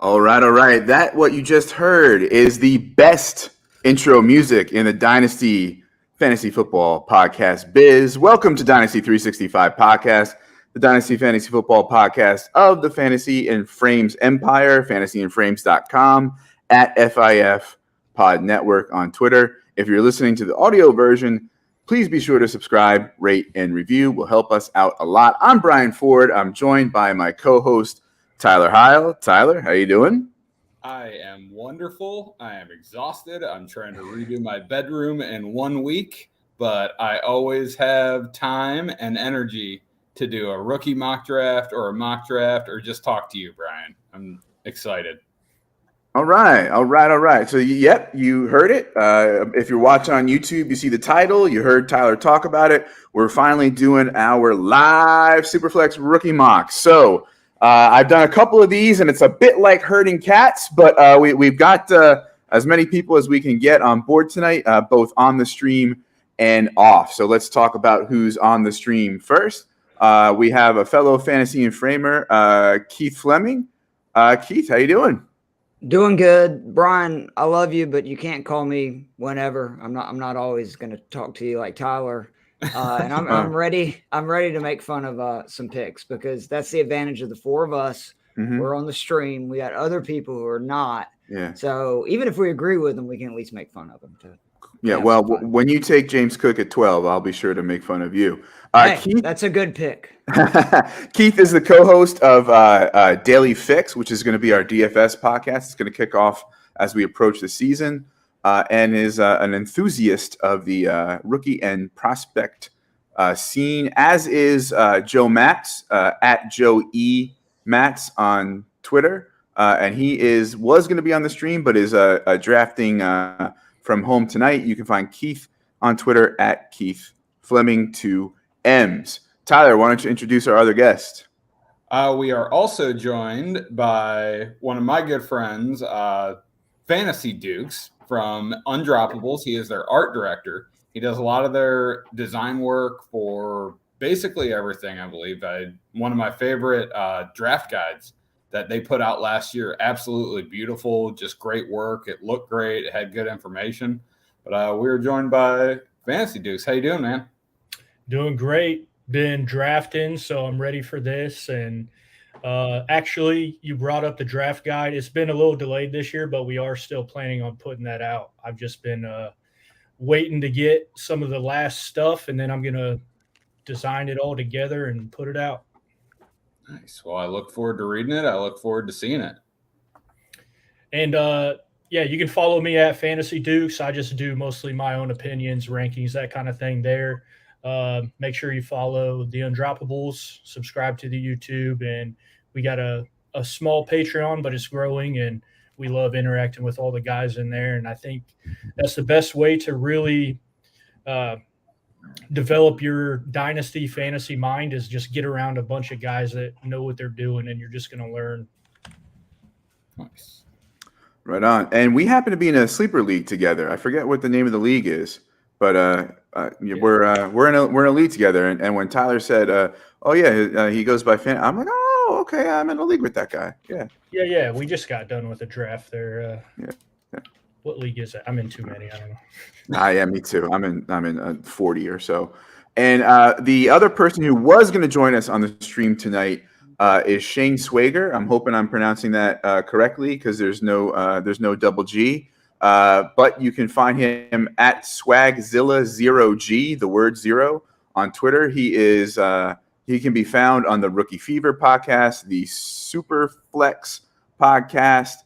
All right, all right. That what you just heard is the best intro music in the Dynasty Fantasy Football Podcast biz. Welcome to Dynasty 365 Podcast, the Dynasty Fantasy Football Podcast of the Fantasy and Frames Empire, fantasyandframes.com, at FIF Pod Network on Twitter. If you're listening to the audio version, please be sure to subscribe, rate, and review. Will help us out a lot. I'm Brian Ford. I'm joined by my co-host, Tyler Howell. Tyler, how you doing? I am wonderful. I am exhausted. I'm trying to redo my bedroom in 1 week, but I always have time and energy to do a rookie mock draft or a mock draft or just talk to you, Brian. I'm excited. All right. So, yep, you heard it. If you're watching on YouTube, you see the title. You heard Tyler talk about it. We're finally doing our live Superflex rookie mock. So, I've done a couple of these, and it's a bit like herding cats, but we've got as many people as we can get on board tonight, both on the stream and off. So let's talk about who's on the stream first. We have a fellow fantasy and framer, Keith Fleming. Keith, how you doing? Doing good, Brian. I love you, but you can't call me whenever. I'm not always going to talk to you like Tyler. And I'm ready. I'm ready to make fun of some picks because that's the advantage of the four of us. Mm-hmm. We're on the stream. We got other people who are not. Yeah. So even if we agree with them, we can at least make fun of them too. Yeah. Well, when you take James Cook at 12, I'll be sure to make fun of you. Hey, Keith, that's a good pick. Keith is the co-host of Daily Fix, which is going to be our DFS podcast. It's going to kick off as we approach the season. And is an enthusiast of the rookie and prospect scene, as is Joe Matz at Joe E. Matz on Twitter. And he was going to be on the stream, but is drafting from home tonight. You can find Keith on Twitter at Keith Fleming 2Ms. Tyler, why don't you introduce our other guest? We are also joined by one of my good friends, Fantasy Dukes, from Undroppables. He is their art director. He does a lot of their design work for basically everything, I believe. One of my favorite draft guides that they put out last year, absolutely beautiful, just great work. It looked great. It had good information. But we were joined by Fantasy Dukes. How you doing, man? Doing great. Been drafting, so I'm ready for this. And actually, you brought up the draft guide. It's been a little delayed this year, but we are still planning on putting that out. I've just been waiting to get some of the last stuff, and then I'm going to design it all together and put it out. Nice. Well, I look forward to reading it. I look forward to seeing it. And, yeah, you can follow me at Fantasy Dukes. I just do mostly my own opinions, rankings, that kind of thing there. Make sure you follow the Undroppables, subscribe to the YouTube, and we got a small Patreon, but it's growing, and we love interacting with all the guys in there. And I think that's the best way to really develop your dynasty fantasy mind is just get around a bunch of guys that know what they're doing, and you're just going to learn. Nice. Right on. And we happen to be in a sleeper league together. I forget what the name of the league is, but we're in a league together. And when Tyler said, he goes by Fan, I'm like, oh, okay, I'm in a league with that guy. Yeah. Yeah. We just got done with the draft there. Yeah. What league is that? I'm in too many. I don't know. Yeah, me too. I'm in 40 or so. And the other person who was going to join us on the stream tonight is Shane Swager. I'm hoping I'm pronouncing that correctly because there's no double G. But you can find him at Swagzilla0G, the word zero, on Twitter. He can be found on the Rookie Fever podcast, the Superflex podcast,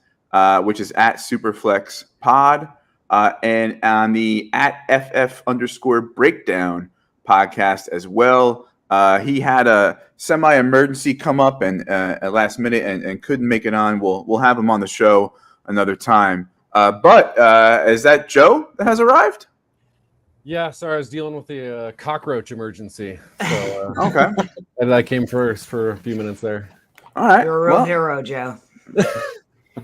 which is at Superflex Pod, and on the at FF_breakdown podcast as well. He had a semi-emergency come up and at last minute and couldn't make it on. We'll have him on the show another time. But is that Joe that has arrived? Yeah, sorry, I was dealing with the cockroach emergency. So, okay. And I came first for a few minutes there. All right. You're a real hero, Joe.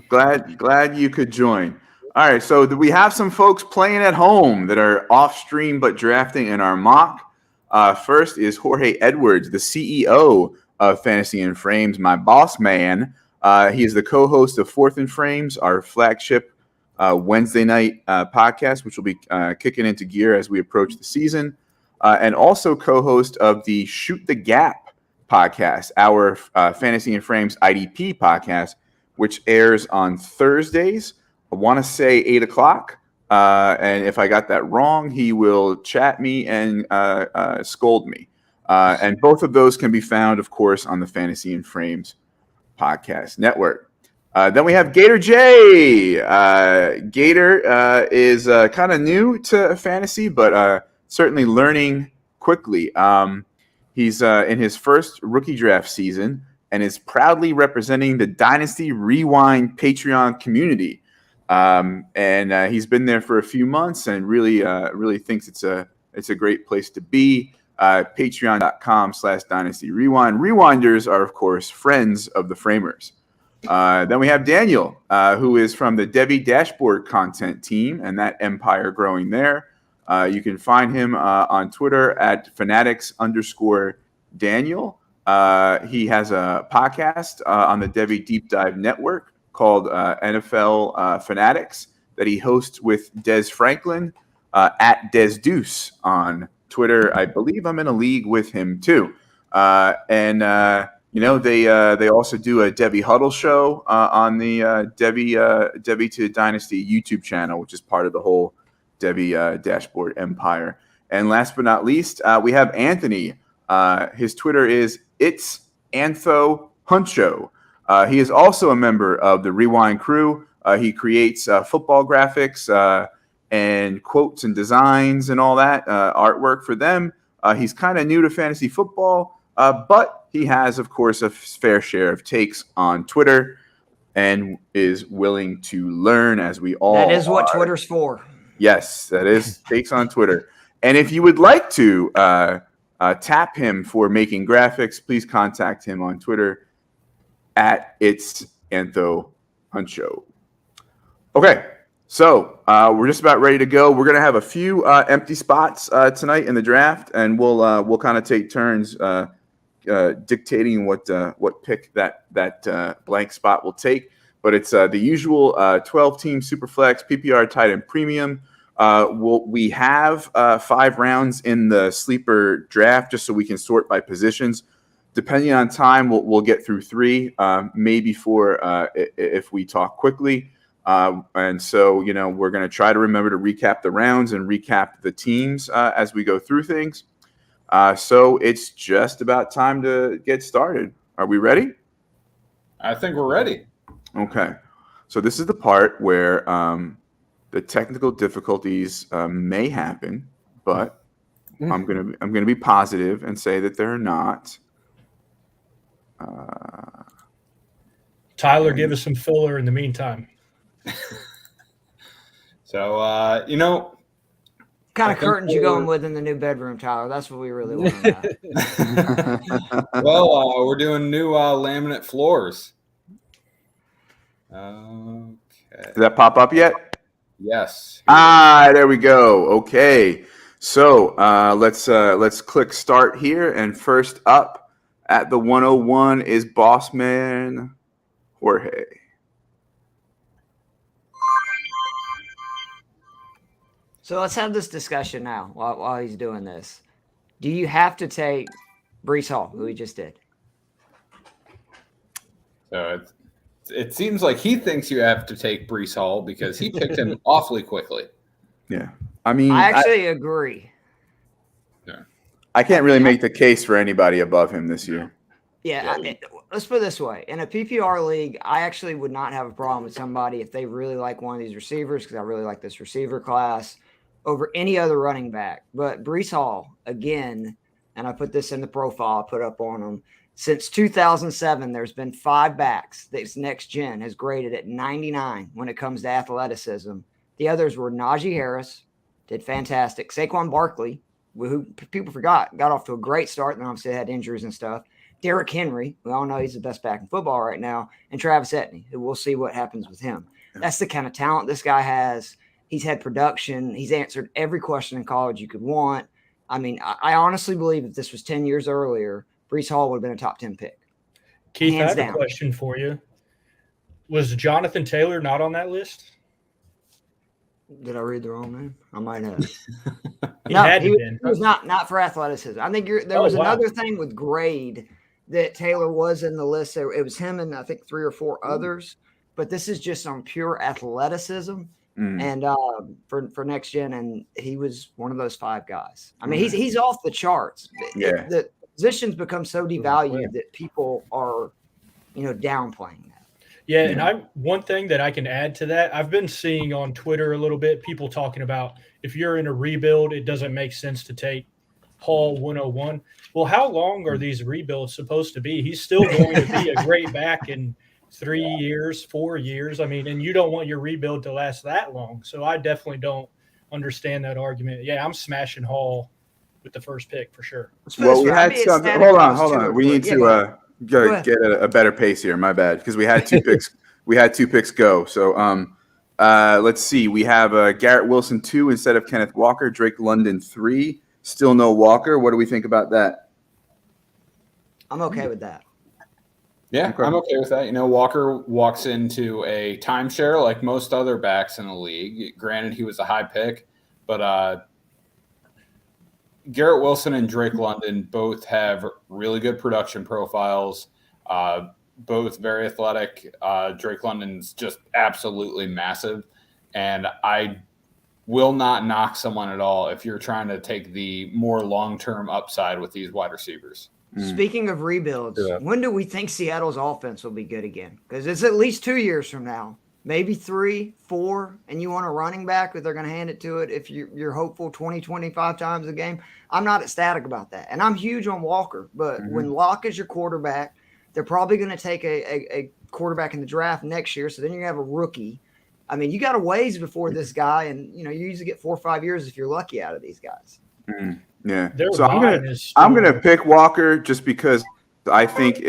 Glad you could join. All right, so we have some folks playing at home that are off stream but drafting in our mock. First is Jorge Edwards, the CEO of Fantasy and Frames, my boss man. He is the co-host of Fourth and Frames, our flagship Wednesday night podcast, which will be kicking into gear as we approach the season, and also co-host of the Shoot the Gap podcast, our Fantasy and Frames IDP podcast, which airs on Thursdays. I want to say 8 o'clock. And if I got that wrong, he will chat me and scold me. And both of those can be found, of course, on the Fantasy and Frames podcast network. Then we have Gator J. Gator is kind of new to fantasy, but certainly learning quickly. He's in his first rookie draft season and is proudly representing the Dynasty Rewind Patreon community. And he's been there for a few months and really thinks it's a great place to be. Patreon.com/Dynasty Rewind. Rewinders are, of course, friends of the framers. Then we have Daniel, who is from the Debbie Dashboard content team and that empire growing there. You can find him on Twitter at fanatics_Daniel. He has a podcast on the Debbie Deep Dive Network called NFL Fanatics that he hosts with Des Franklin at Des Deuce on Twitter. I believe I'm in a league with him too. And they also do a Debbie Huddle show on the Debbie to Dynasty YouTube channel, which is part of the whole Debbie Dashboard empire. And last but not least, we have Anthony. His Twitter is It's Antho Huncho. He is also a member of the Rewind crew. He creates football graphics and quotes and designs and all that artwork for them. He's kind of new to fantasy football, but he has, of course, a fair share of takes on Twitter and is willing to learn, as we all That is what are. Twitter's for. Yes, that is takes on Twitter. And if you would like to tap him for making graphics, please contact him on Twitter at It's Antho Huncho. Okay, so we're just about ready to go. We're gonna have a few empty spots tonight in the draft, and we'll kind of take turns dictating what pick that blank spot will take. But it's the usual 12-team Superflex PPR tight end premium. We have 5 rounds in the sleeper draft just so we can sort by positions. Depending on time, we'll get through 3, maybe 4 if we talk quickly. And so, we're going to try to remember to recap the rounds and recap the teams as we go through things. So it's just about time to get started. Are we ready? I think we're ready. Okay. So this is the part where the technical difficulties may happen, but I'm gonna be positive and say that they're not. Tyler, give us some filler in the meantime. So, What kind of think curtains you going with in the new bedroom, Tyler? That's what we really want to know. well, we're doing new laminate floors. Okay. Did that pop up yet? Yes. There we go. Okay. So let's click start here. And first up at the 101 is Bossman Jorge. So let's have this discussion now while he's doing this. Do you have to take Breece Hall, who he just did? So it seems like he thinks you have to take Breece Hall because he picked him awfully quickly. Yeah. I mean, I actually agree. I can't really make the case for anybody above him this year. Yeah, let's put it this way. In a PPR league, I actually would not have a problem with somebody if they really like one of these receivers, because I really like this receiver class, over any other running back. But Breece Hall, again, and I put this in the profile I put up on him, since 2007, there's been 5 backs that next gen has graded at 99 when it comes to athleticism. The others were Najee Harris, did fantastic. Saquon Barkley, who people forgot, got off to a great start, and obviously had injuries and stuff. Derrick Henry, we all know he's the best back in football right now, and Travis Etienne, who we'll see what happens with him. That's the kind of talent this guy has. He's had production. He's answered every question in college you could want. I mean, I honestly believe if this was 10 years earlier, Breece Hall would have been a top 10 pick. Keith, Hands I have down. a question for you. Was Jonathan Taylor not on that list? Did I read the wrong name? I might have. He No, had to he been. was not for athleticism. I think there was another thing with grade that Taylor was in the list. It was him and I think 3 or 4 others, but this is just on pure athleticism and for next gen, and he was one of those 5 guys. I mean, he's off the charts. Yeah. The positions become so devalued that people are, downplaying that. Yeah, and one thing that I can add to that, I've been seeing on Twitter a little bit, people talking about if you're in a rebuild, it doesn't make sense to take Hall 101. Well, how long are these rebuilds supposed to be? He's still going to be a great back in 3 years, 4 years. I mean, and you don't want your rebuild to last that long. So I definitely don't understand that argument. Yeah, I'm smashing Hall with the first pick for sure. Well, we had something. Hold on. We need to get a better pace here. My bad, because we had 2 picks. We had 2 picks go. So let's see. We have Garrett Wilson 2 instead of Kenneth Walker. Drake London 3. Still no Walker. What do we think about that? I'm okay with that. Yeah, okay. I'm okay with that. Walker walks into a timeshare like most other backs in the league. Granted, he was a high pick, but Garrett Wilson and Drake London both have really good production profiles, both very athletic. Drake London's just absolutely massive, and I will not knock someone at all if you're trying to take the more long-term upside with these wide receivers. Speaking of rebuilds, when do we think Seattle's offense will be good again? Because it's at least 2 years from now, maybe 3, 4, and you want a running back that they're going to hand it to it if you're hopeful 20, 25 times a game. I'm not ecstatic about that. And I'm huge on Walker, but when Locke is your quarterback, they're probably going to take a quarterback in the draft next year, so then you have a rookie. I mean, you got a ways before this guy, and you usually get 4 or 5 years if you're lucky out of these guys. Yeah. So I'm gonna pick Walker just because I think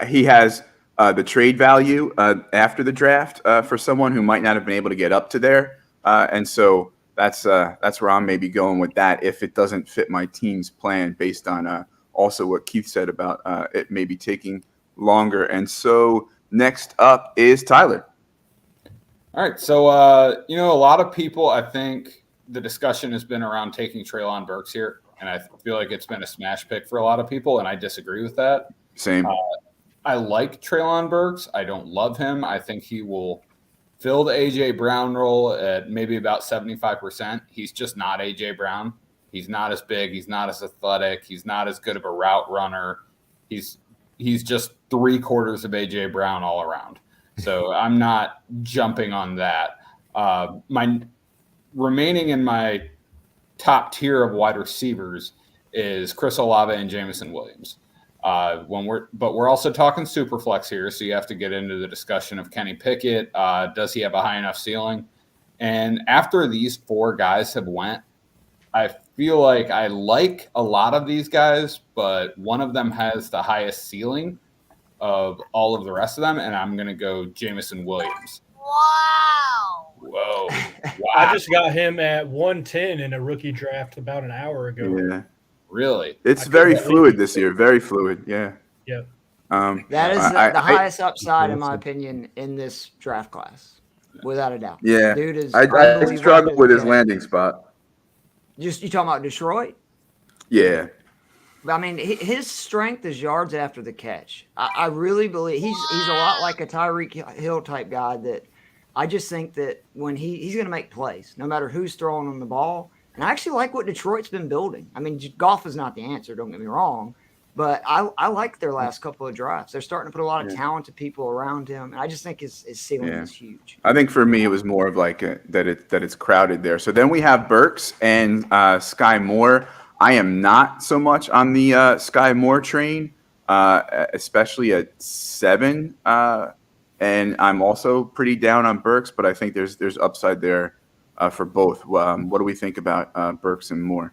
he has the trade value after the draft for someone who might not have been able to get up to there, and so that's where I'm maybe going with that if it doesn't fit my team's plan based on also what Keith said about it maybe taking longer. And so next up is Tyler. All right. So, a lot of people, I think the discussion has been around taking Treylon Burks here. And I feel like it's been a smash pick for a lot of people. And I disagree with that. Same. I like Treylon Burks. I don't love him. I think he will fill the A.J. Brown role at maybe about 75%. He's just not A.J. Brown. He's not as big. He's not as athletic. He's not as good of a route runner. He's just 3/4 of A.J. Brown all around. So I'm not jumping on that. My remaining in my top tier of wide receivers is Chris Olave and Jamison Williams. But we're also talking Superflex here, so you have to get into the discussion of Kenny Pickett. Does he have a high enough ceiling? And after these 4 guys have went, I feel like I like a lot of these guys, but one of them has the highest ceiling of all of the rest of them, and I'm going to go Jamison Williams. Wow. Whoa. Wow. I just got him at 110 in a rookie draft about an hour ago. Yeah. Really? It's very fluid this year. Very fluid. Yeah. Yeah. That is the highest upside, in my opinion, in this draft class, without a doubt. Yeah. Dude is I struggle with his landing spot. You talking about Detroit? Yeah. I mean, his strength is yards after the catch. I really believe he's a lot like a Tyreek Hill type guy that I just think that when he's going to make plays, no matter who's throwing him the ball. And I actually like what Detroit's been building. I mean, Goff is not the answer, don't get me wrong, but I like their last couple of drives. They're starting to put a lot of talented people around him, and I just think his ceiling is huge. I think for me it was more of like that it's crowded there. So then we have Burks and Skye Moore. I am not so much on the Skye Moore train, especially at 7. And I'm also pretty down on Burks, but I think there's upside there for both. What do we think about Burks and Moore?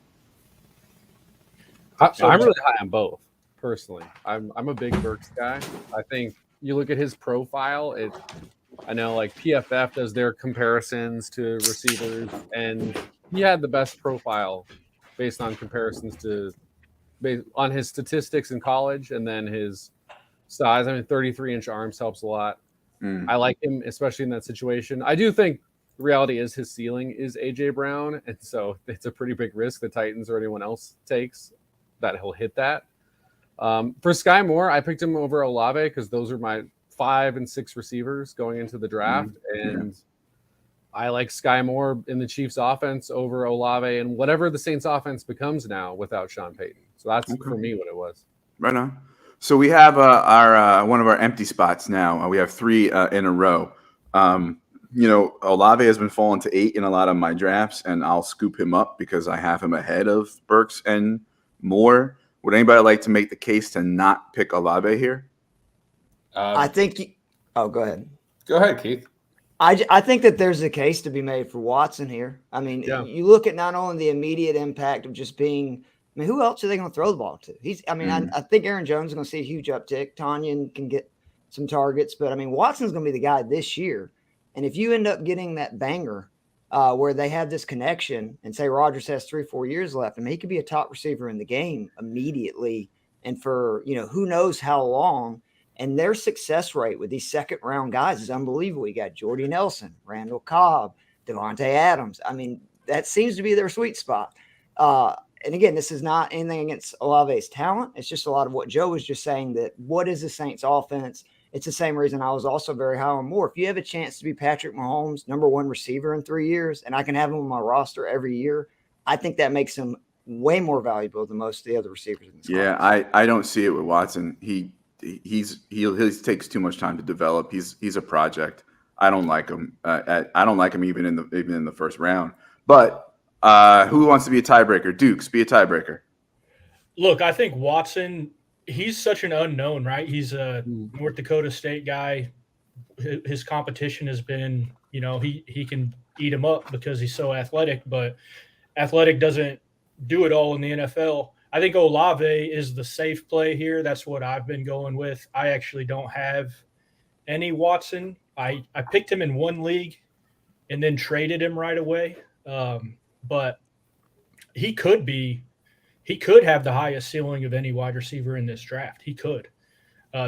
I'm really high on both, personally. I'm a big Burks guy. I think you look at his profile. I know like PFF does their comparisons to receivers, and he had the best profile based on comparisons based on his statistics in college and then his size. I mean, 33-inch arms helps a lot. I like him, especially in that situation. I do think the reality is his ceiling is AJ Brown, and so it's a pretty big risk the Titans or anyone else takes that he'll hit that. For Skye Moore, I picked him over Olave because those are my 5 and 6 receivers going into the draft, and I like Skye Moore in the Chiefs' offense over Olave and whatever the Saints' offense becomes now without Sean Payton. So that's for me what it was. Right on. So we have our one of our empty spots now. We have 3 in a row. Olave has been falling to 8 in a lot of my drafts, and I'll scoop him up because I have him ahead of Burks and Moore. Would anybody like to make the case to not pick Olave here? I think. Go ahead. Go ahead, Keith. I think that there's a case to be made for Watson here. I mean, you look at not only the immediate impact of just being. I mean, who else are they going to throw the ball to? I think Aaron Jones is going to see a huge uptick. Tanyan can get some targets, but I mean, Watson's going to be the guy this year. And if you end up getting that banger where they have this connection and say Rodgers has 3-4 years left, I mean, he could be a top receiver in the game immediately. And for, who knows how long. And their success rate with these second round guys is unbelievable. You got Jordy Nelson, Randall Cobb, Devontae Adams. I mean, that seems to be their sweet spot. And again, this is not anything against Olave's talent. It's just a lot of what Joe was just saying, that what is the Saints offense? It's the same reason I was also very high on Moore. If you have a chance to be Patrick Mahomes' #1 receiver in 3 years, and I can have him on my roster every year, I think that makes him way more valuable than most of the other receivers in this class. Yeah, I don't see it with Watson. He takes too much time to develop. He's a project. I don't like him. I don't like him even in the first round. But who wants to be a tiebreaker? Dukes, be a tiebreaker. Look, I think Watson, he's such an unknown, right? He's a North Dakota State guy. His competition has been, he can eat him up because he's so athletic, but athletic doesn't do it all in the NFL. I think Olave is the safe play here. That's what I've been going with. I actually don't have any Watson. I picked him in one league and then traded him right away. But he could have the highest ceiling of any wide receiver in this draft. He could,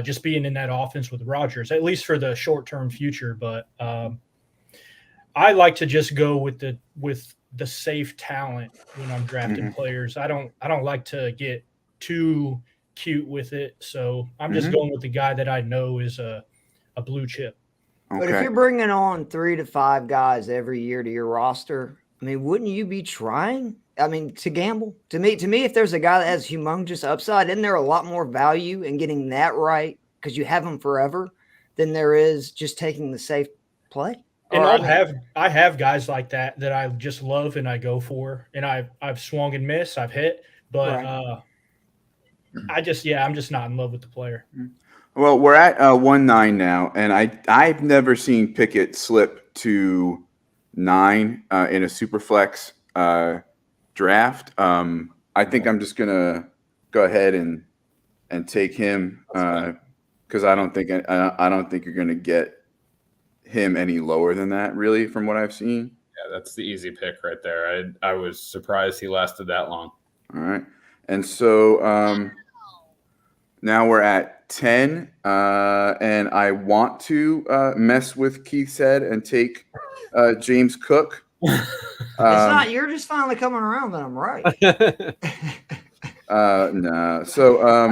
just being in that offense with Rodgers, at least for the short-term future. But I like to just go with the safe talent when I'm drafting players. I don't like to get too cute with it. So I'm just going with the guy that I know is a blue chip. But if you're bringing on 3 to 5 guys every year to your roster, I mean, wouldn't you be trying? I mean, to gamble? To me, if there's a guy that has humongous upside, isn't there a lot more value in getting that right because you have him forever than there is just taking the safe play? And I have guys like that I just love and I go for, and I've swung and missed, I've hit, but I'm just not in love with the player. Well, we're at 1-9 now, and I've never seen Pickett slip to 9 in a Superflex draft. I think I'm just gonna go ahead and take him because I don't think you're gonna get him any lower than that, really, from what I've seen. Yeah, that's the easy pick right there. I was surprised he lasted that long. All right, and so now we're at 10, and I want to mess with Keith's head and take James Cook. It's not. You're just finally coming around that I'm right. No. So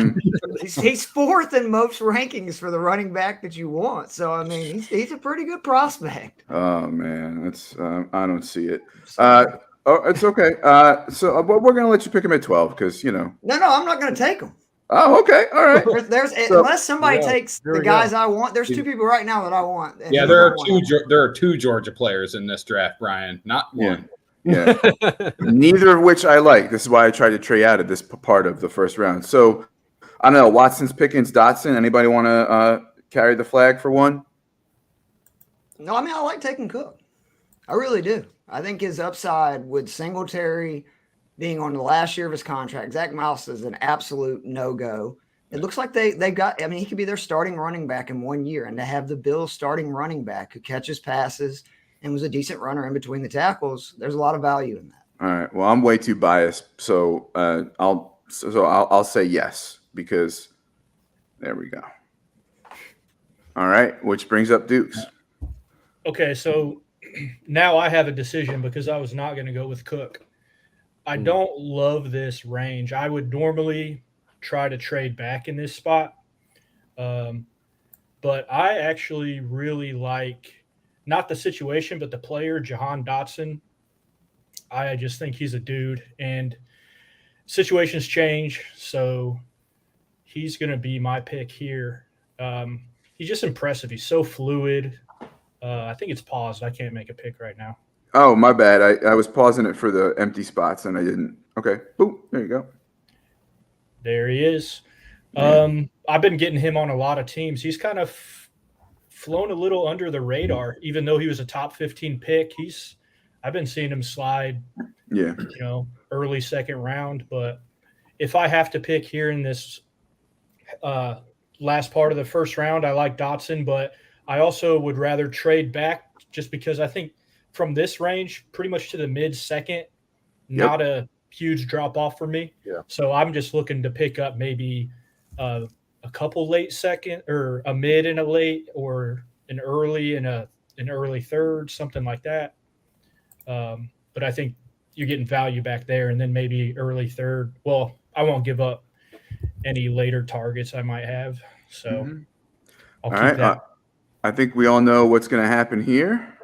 he's 4th in most rankings for the running back that you want. So I mean, he's a pretty good prospect. Oh man, that's I don't see it. It's okay. So we're gonna let you pick him at 12 because No, I'm not gonna take him. Oh, okay, all right. Unless somebody takes the guys I want. There's 2 people right now that I want. Yeah, there are two Georgia players in this draft, Brian, not one. Yeah. Neither of which I like. This is why I tried to trade out of this part of the first round. So I don't know. Watson's, Pickens, Dotson. Anybody want to carry the flag for one? No, I mean, I like taking Cook. I really do. I think his upside with Singletary being on the last year of his contract, Zach Mouse is an absolute no-go. It looks like they've got – I mean, he could be their starting running back in 1 year, and to have the Bills starting running back who catches passes and was a decent runner in between the tackles, there's a lot of value in that. All right. Well, I'm way too biased, so I'll say yes because there we go. All right, which brings up Dukes. Okay, so now I have a decision because I was not going to go with Cook. I don't love this range. I would normally try to trade back in this spot. But I actually really like not the situation, but the player, Jahan Dotson. I just think he's a dude, and situations change, so he's going to be my pick here. He's just impressive. He's so fluid. I think it's paused. I can't make a pick right now. Oh, my bad. I was pausing it for the empty spots and I didn't. Okay. Boom. There you go. There he is. I've been getting him on a lot of teams. He's kind of flown a little under the radar, even though he was a top 15 pick. I've been seeing him slide, early second round. But if I have to pick here in this last part of the first round, I like Dotson, but I also would rather trade back just because I think from this range, pretty much to the mid-second, not a huge drop-off for me. Yeah. So I'm just looking to pick up maybe a couple late second or a mid and a late or an early and an early third, something like that. But I think you're getting value back there, and then maybe early third. Well, I won't give up any later targets I might have. So I'll keep that. I think we all know what's going to happen here.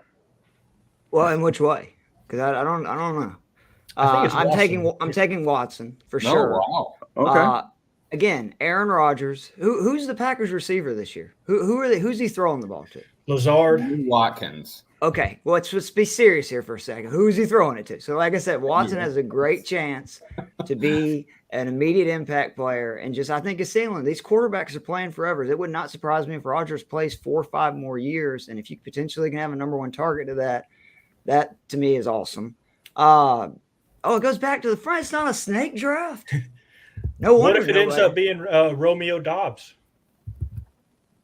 Well, in which way? Because I don't know. I think it's I'm taking Watson for No, sure. wow. Okay. Again, Aaron Rodgers. Who's the Packers receiver this year? Who are they? Who's he throwing the ball to? Lazard. Watkins. Okay, well, let's just be serious here for a second. Who's he throwing it to? So, like I said, Watson has a great chance to be an immediate impact player, and just I think his ceiling. These quarterbacks are playing forever. It would not surprise me if Rodgers plays 4 or 5 more years, and if you potentially can have a number 1 target to that to me is awesome. It goes back to the front. It's not a snake draft. No wonder. What if it ends up being Romeo Dobbs?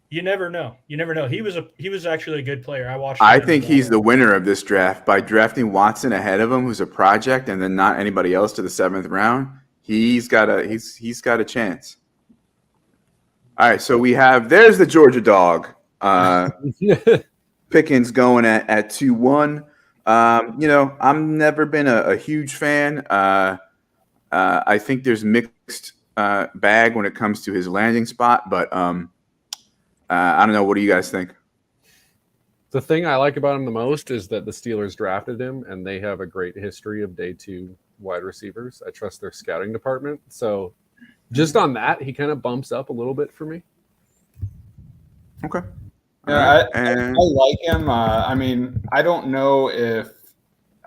You never know. He was actually a good player. I think he's the winner of this draft by drafting Watson ahead of him, who's a project, and then not anybody else to the 7th round. He's got a chance. All right, so there's the Georgia dog. Pickens going at 2-1. I've never been a huge fan. I think there's mixed bag when it comes to his landing spot, but I don't know. What do you guys think? The thing I like about him the most is that the Steelers drafted him, and they have a great history of day 2 wide receivers. I trust their scouting department. So just on that, he kind of bumps up a little bit for me. Okay. Yeah, I like him. I don't know if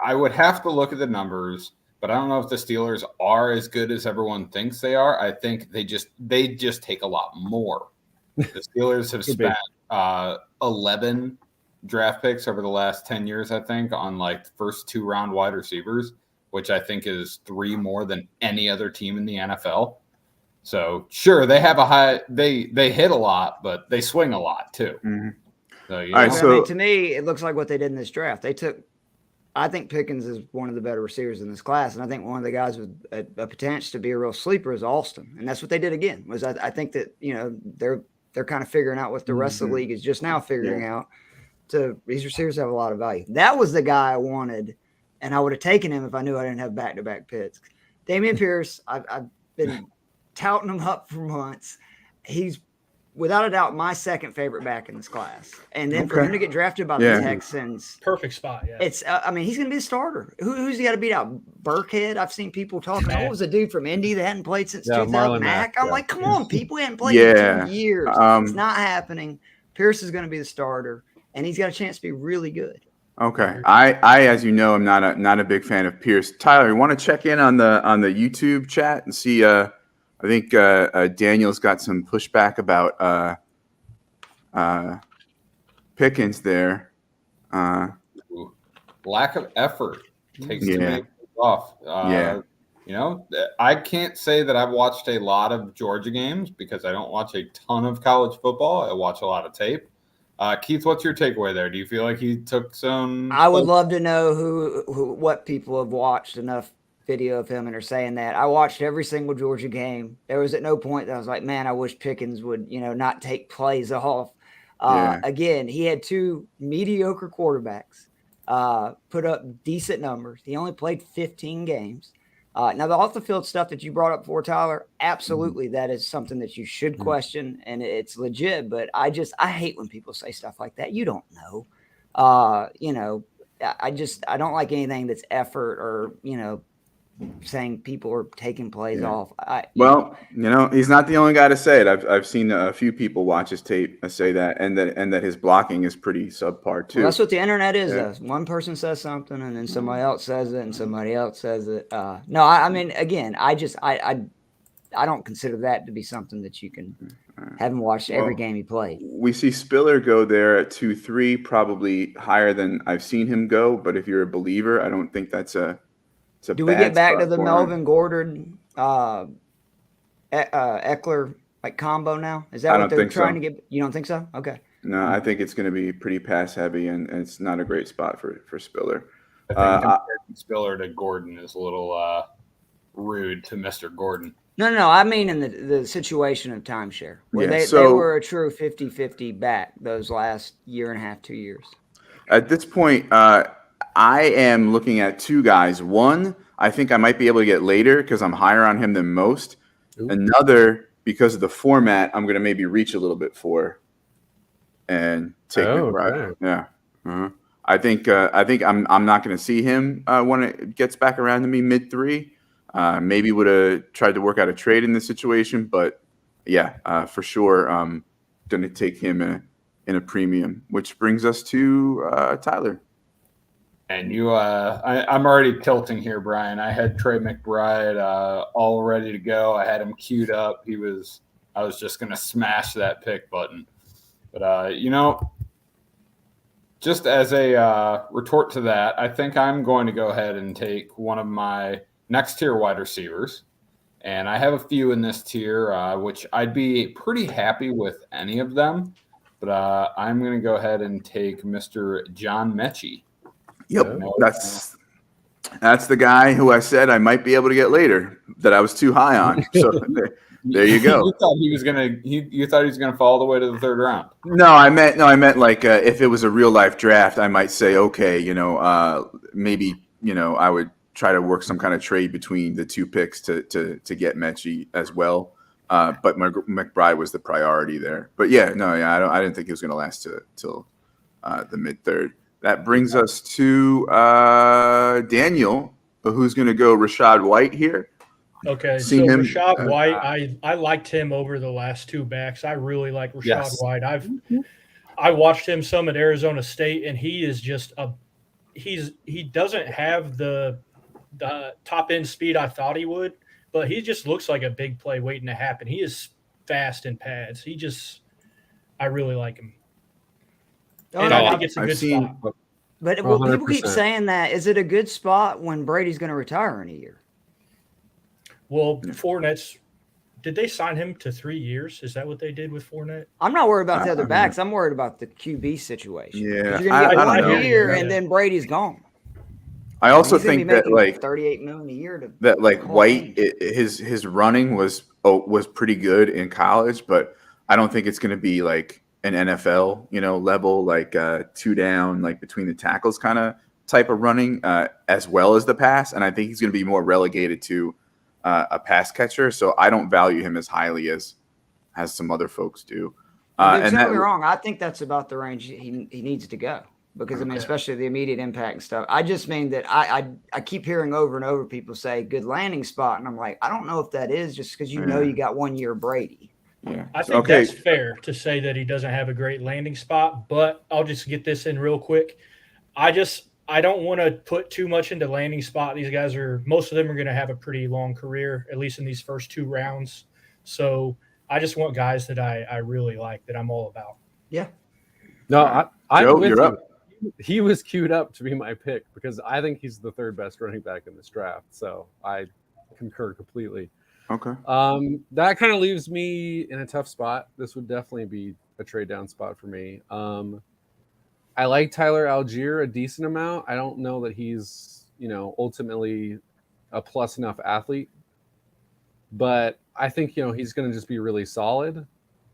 I would have to look at the numbers, but I don't know if the Steelers are as good as everyone thinks they are. I think they just take a lot more. The Steelers have spent 11 draft picks over the last 10 years, I think, on like first 2-round wide receivers, which I think is 3 more than any other team in the NFL. So sure, they have they hit a lot, but they swing a lot too. Mm-hmm. So, all right, to me, it looks like what they did in this draft. I think Pickens is one of the better receivers in this class, and I think one of the guys with a potential to be a real sleeper is Alston, and that's what they did again. I think that they're kind of figuring out what the rest of the league is just now figuring out. These receivers have a lot of value. That was the guy I wanted, and I would have taken him if I knew I didn't have back-to-back picks. Damian Pierce, I've been touting him up for months. He's without a doubt my second favorite back in this class. And then for him to get drafted by the Texans, perfect spot. Yeah, it's he's going to be a starter. Who's he got to beat out? Burkhead. I've seen people talking. Oh, it was a dude from Indy that hadn't played since 2000. Mack. I'm like, come on, people, he hadn't played in 2 years. It's not happening. Pierce is going to be the starter, and he's got a chance to be really good. Okay, I as you know, I'm not a big fan of Pierce. Tyler, you want to check in on the YouTube chat and see? I think Daniel's got some pushback about Pickens there. Lack of effort takes to make it off. I can't say that I've watched a lot of Georgia games because I don't watch a ton of college football. I watch a lot of tape. Keith, what's your takeaway there? Do you feel like he took some? I would love to know what people have watched enough video of him and are saying that. I watched every single Georgia game. There was at no point that I was like, man, I wish Pickens would, not take plays off. Yeah. Again, he had 2 mediocre quarterbacks, put up decent numbers. He only played 15 games. Now, the off the field stuff that you brought up for Tyler, absolutely, that is something that you should question, and it's legit. But I hate when people say stuff like that. You don't know. You know, I don't like anything that's effort or, you know, saying people are taking plays off. Well, you know, he's not the only guy to say it. I've seen a few people watch his tape say that, and that his blocking is pretty subpar too. Well, that's what the internet is. Though. One person says something, and then somebody else says it, and somebody else says it. No, I mean, again, I don't consider that to be something that you can have him watch every game he played. We see Spiller go there at 2-3, probably higher than I've seen him go. But if you're a believer, I don't think that's a Do we get back to the Melvin Gordon, Eckler like combo now? Is that what they're trying to get? You don't think so? Okay. No, I think it's going to be pretty pass heavy, and it's not a great spot for Spiller. I think comparing Spiller to Gordon is a little rude to Mr. Gordon. No. I mean in the situation of timeshare, where they were a true 50-50 back those last year and a half, 2 years. At this point, I am looking at 2 guys. One, I think I might be able to get later because I'm higher on him than most. Ooh. Another, because of the format, I'm going to maybe reach a little bit for and take McBride. Okay. Yeah. Uh-huh. I think I'm not going to see him when it gets back around to me mid-3. Maybe would have tried to work out a trade in this situation, but yeah, for sure, going to take him in a premium, which brings us to Tyler. And you, I'm already tilting here, Brian. I had Trey McBride all ready to go. I had him queued up. I was just going to smash that pick button. But, you know, just as a retort to that, I think I'm going to go ahead and take one of my next tier wide receivers. And I have a few in this tier, which I'd be pretty happy with any of them. But I'm going to go ahead and take Mr. John Mechie. Yep, that's the guy who I said I might be able to get later that I was too high on. So there you go. You thought he was gonna fall all the way to the 3rd round. No, I meant like if it was a real life draft, I might say okay, you know, maybe you know I would try to work some kind of trade between the 2 picks to get Mechie as well. But McBride was the priority there. But yeah, I didn't think he was going to last till the mid-3rd. That brings us to Daniel, who's going to go Rachaad White here. Okay, so Rachaad White, I liked him over the last 2 backs. I really like Rachaad White. I watched him some at Arizona State, and he is just he doesn't have the top end speed I thought he would, but he just looks like a big play waiting to happen. He is fast in pads. I really like him. And I think it's a good spot. But people keep saying that. Is it a good spot when Brady's going to retire in a year? Well, Fournette's – did they sign him to 3 years? Is that what they did with Fournette? I'm not worried about the other backs. I'm worried about the QB situation. Yeah. You're going to get 1 year, and then Brady's gone. I also think that like $38 million a year White, his running was pretty good in college, but I don't think it's going to be like an NFL, you know, level, like 2 down, like between the tackles kind of type of running, as well as the pass. And I think he's going to be more relegated to a pass catcher. So I don't value him as highly as some other folks do. Don't get me wrong. I think that's about the range he needs to go because, I mean, especially the immediate impact and stuff. I just mean that I keep hearing over and over people say good landing spot. And I'm like, I don't know if that is just because you know you got 1 year Brady. Yeah. I think that's fair to say that he doesn't have a great landing spot, but I'll just get this in real quick. I don't want to put too much into landing spot. These guys most of them are going to have a pretty long career, at least in these first 2 rounds. So I just want guys that I really like, that I'm all about. Yeah. No, I'm with you're you. up. He was queued up to be my pick because I think he's the 3rd best running back in this draft. So I concur completely. Okay. That kind of leaves me in a tough spot. This would definitely be a trade down spot for me. I like Tyler Algier a decent amount. I don't know that he's, you know, ultimately a plus enough athlete, but I think, you know, he's going to just be really solid.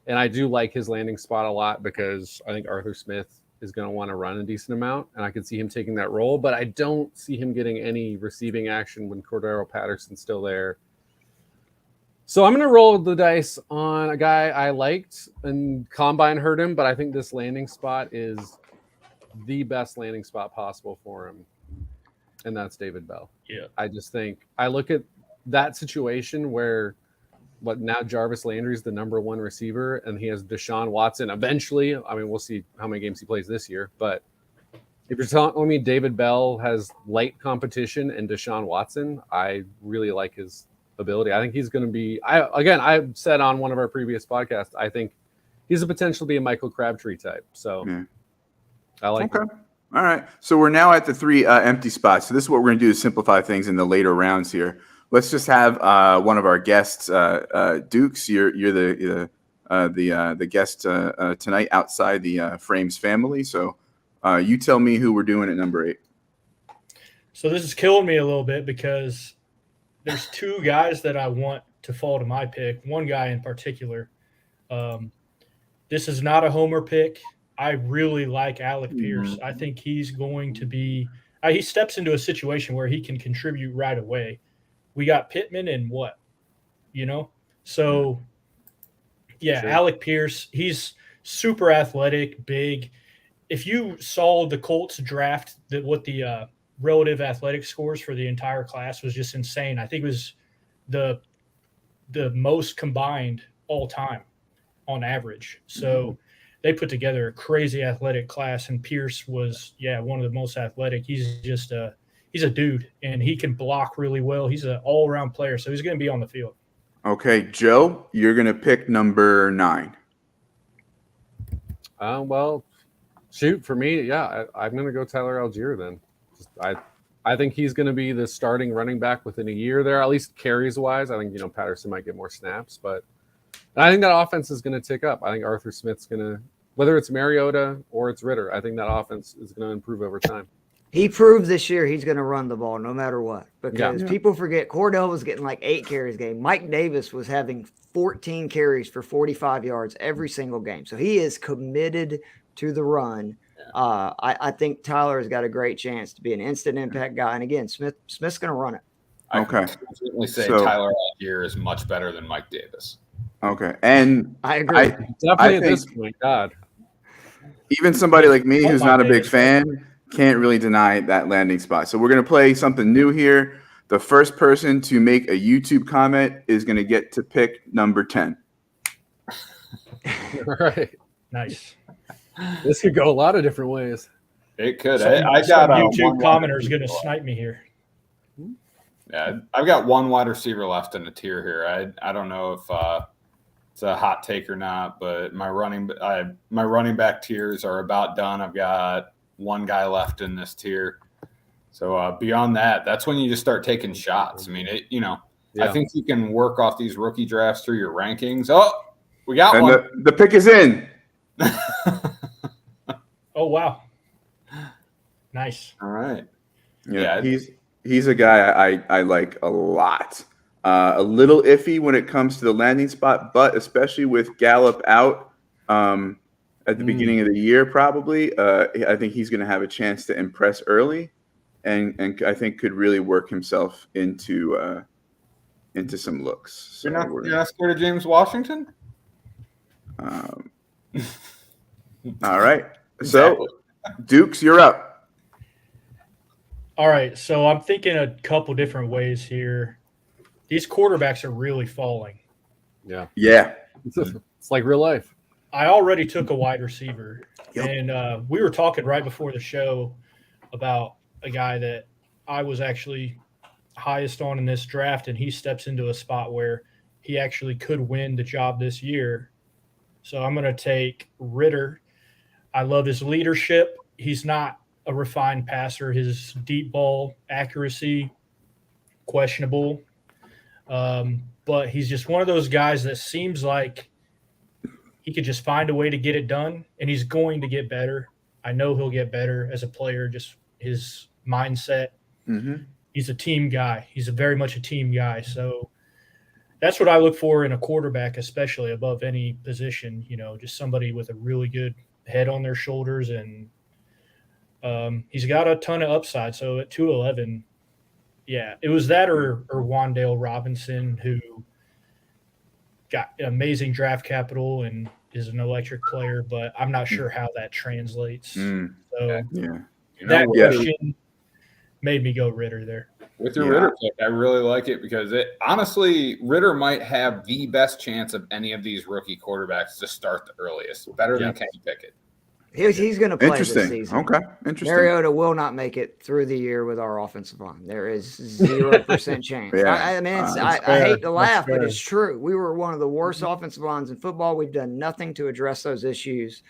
And I do like his landing spot a lot because I think Arthur Smith is going to want to run a decent amount, and I could see him taking that role, but I don't see him getting any receiving action when Cordero Patterson's still there. So I'm going to roll the dice on a guy I liked, and Combine hurt him, but I think this landing spot is the best landing spot possible for him, and that's David Bell. Yeah. I just think I look at that situation where now Jarvis Landry is the number one receiver, and he has Deshaun Watson eventually. I mean, we'll see how many games he plays this year, but if you're telling me David Bell has light competition and Deshaun Watson, I really like his ability. I think he's going to be. I said on one of our previous podcasts, I think he's a potential to be a Michael Crabtree type. So I like. Okay. All right. So we're now at the 3 empty spots. So this is what we're going to do to simplify things in the later rounds here. Let's just have one of our guests, Dukes. You're the guest tonight outside the Frames family. So you tell me who we're doing at number 8. So this is killing me a little bit because there's 2 guys that I want to fall to my pick. One guy in particular. This is not a homer pick. I really like Alec Pierce. I think he's going to be he steps into a situation where he can contribute right away. We got Pittman and what? So yeah, sure. Alec Pierce, he's super athletic, big. If you saw the Colts draft, what the relative athletic scores for the entire class was just insane. I think it was the most combined all time on average. So they put together a crazy athletic class, and Pierce was, one of the most athletic. He's just he's a dude, and he can block really well. He's an all-around player, so he's going to be on the field. Okay, Joe, you're going to pick number 9. Well, shoot, for me, I'm going to go Tyler Algier then. I think he's going to be the starting running back within a year there, at least carries-wise. I think, Patterson might get more snaps, but I think that offense is going to tick up. I think Arthur Smith's going to, whether it's Mariota or it's Ritter, I think that offense is going to improve over time. He proved this year he's going to run the ball no matter what, because people forget Cordell was getting like 8 carries a game. Mike Davis was having 14 carries for 45 yards every single game. So he is committed to the run. I think Tyler has got a great chance to be an instant impact guy. And again, Smith's going to run it. I can certainly say Tyler Algier is much better than Mike Davis. Okay. And I agree. Definitely at this point, God. Even somebody like me who's not a big fan can't really deny that landing spot. So we're going to play something new here. The first person to make a YouTube comment is going to get to pick number 10. All right. Nice. This could go a lot of different ways. It could. I got a YouTube commenter is going to snipe me here. Yeah, I've got one wide receiver left in the tier here. I don't know if it's a hot take or not, but my running back tiers are about done. I've got one guy left in this tier. So beyond that, that's when you just start taking shots. I mean, I think you can work off these rookie drafts through your rankings. Oh, we got one. The pick is in. Oh, wow. Nice. All right. Yeah, he's a guy I like a lot. A little iffy when it comes to the landing spot, but especially with Gallup out at the beginning of the year, probably, I think he's going to have a chance to impress early, and I think could really work himself into some looks. So you're not scared of James Washington? All right. So, Dukes, you're up. All right. So I'm thinking a couple different ways here. These quarterbacks are really falling. Yeah. Yeah. It's like real life. I already took a wide receiver, and we were talking right before the show about a guy that I was actually highest on in this draft, and he steps into a spot where he actually could win the job this year. So I'm going to take Ritter. I love his leadership. He's not a refined passer. His deep ball accuracy, questionable. But he's just one of those guys that seems like he could just find a way to get it done, and he's going to get better. I know he'll get better as a player, just his mindset. Mm-hmm. He's a team guy. He's very much a team guy. So that's what I look for in a quarterback, especially above any position. Just somebody with a really good head on their shoulders, and he's got a ton of upside. So at 211, yeah, it was that or Wan'Dale Robinson, who got amazing draft capital and is an electric player, but I'm not sure how that translates. So yeah. that question made me go Ritter there. With your Ritter pick, I really like it because honestly, Ritter might have the best chance of any of these rookie quarterbacks to start the earliest, better than Kenny Pickett. He's going to play this Interesting. season. Okay, interesting. Mariota will not make it through the year with our offensive line. There is 0% chance. I hate to laugh, but it's true. We were one of the worst offensive lines in football. We've done nothing to address those issues.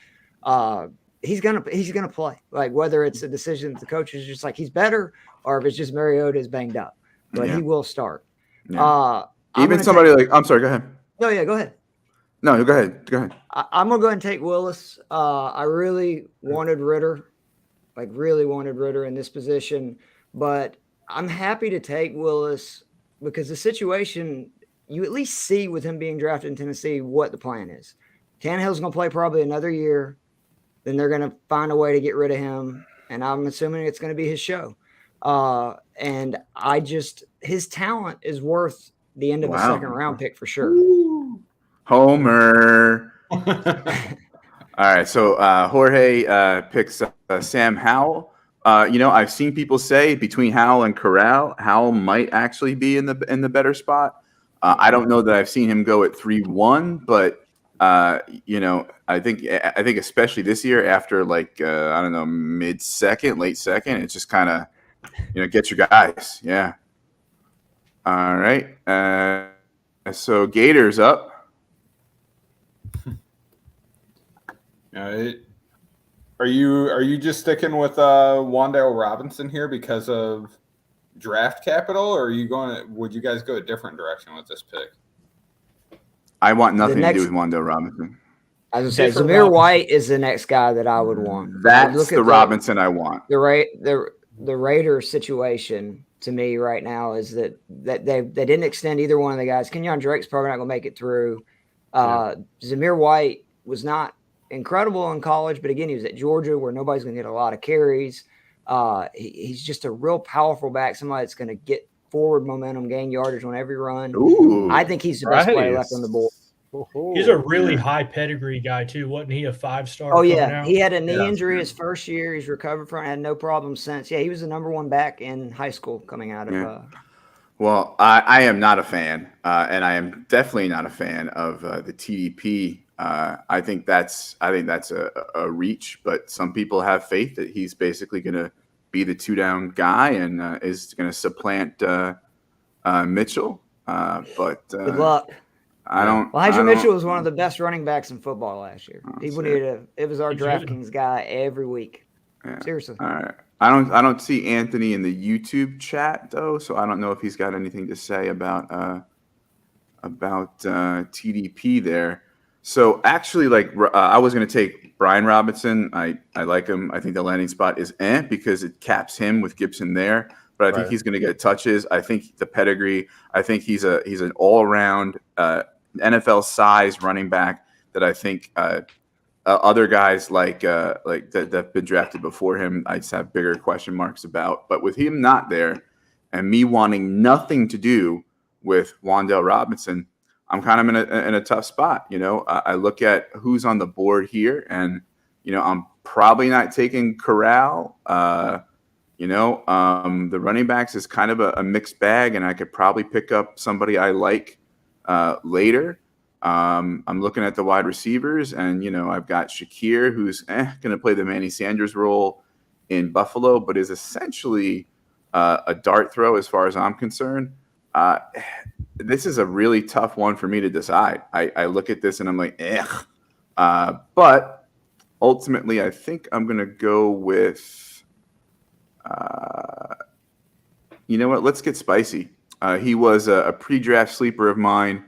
He's gonna play. Like whether it's a decision that the coach is just like he's better, or if it's just Mariota is banged up, but he will start. Yeah. Even somebody I'm sorry. Go ahead. No, yeah, go ahead. No, go ahead. I'm going to go ahead and take Willis. I really wanted Ritter in this position, but I'm happy to take Willis because the situation, you at least see with him being drafted in Tennessee what the plan is. Tannehill's going to play probably another year. Then they're going to find a way to get rid of him, and I'm assuming it's going to be his show. And his talent is worth the end of a second-round pick for sure. Homer. All right, so Jorge picks Sam Howell. I've seen people say between Howell and Corral, Howell might actually be in the better spot. I don't know that I've seen him go at 3-1, but I think especially this year after mid-second, late second, it's just kind of get your guys. Yeah. All right. So Gators up. Are you just sticking with Wan'Dale Robinson here because of draft capital, or would you guys go a different direction with this pick? I want nothing to do with Wan'Dale Robinson. I was going to say, Zamir White is the next guy that I would want. That's the Robinson I want. The Raiders situation to me right now is that they didn't extend either one of the guys. Kenyon Drake's probably not going to make it through. Zamir White was not incredible in college, but again, he was at Georgia where nobody's going to get a lot of carries. He's just a real powerful back, somebody that's going to get forward momentum, gain yardage on every run. Ooh, I think he's the best player left on the board. He's a really high pedigree guy too. Wasn't he a 5-star? Oh yeah, he had a knee injury his first year. He's recovered from it, had no problem since. Yeah, he was the number one back in high school coming out of. Well, I am not a fan, and I am definitely not a fan of the TDP. I think that's a reach, but some people have faith that he's basically going to be the 2-down guy and is going to supplant Mitchell. But good luck. I don't. Elijah Mitchell was one of the best running backs in football last year. It was our DraftKings guy every week. Yeah. Seriously. All right. I don't see Anthony in the YouTube chat though, so I don't know if he's got anything to say about TDP there. So actually, I was going to take Brian Robinson. I like him. I think the landing spot is because it caps him with Gibson there. But I think he's going to get touches. I think the pedigree. I think he's an all-around NFL size running back that I think other guys that have been drafted before him, I just have bigger question marks about. But with him not there, and me wanting nothing to do with Wan'Dale Robinson, I'm kind of in a tough spot. I look at who's on the board here, and I'm probably not taking Corral. The running backs is kind of a mixed bag, and I could probably pick up somebody I like later. I'm looking at the wide receivers, and I've got Shakir, who's going to play the Manny Sanders role in Buffalo, but is essentially a dart throw as far as I'm concerned. This is a really tough one for me to decide. I look at this and I'm like, but ultimately, I think I'm going to go with, you know what? Let's get spicy. He was a pre-draft sleeper of mine.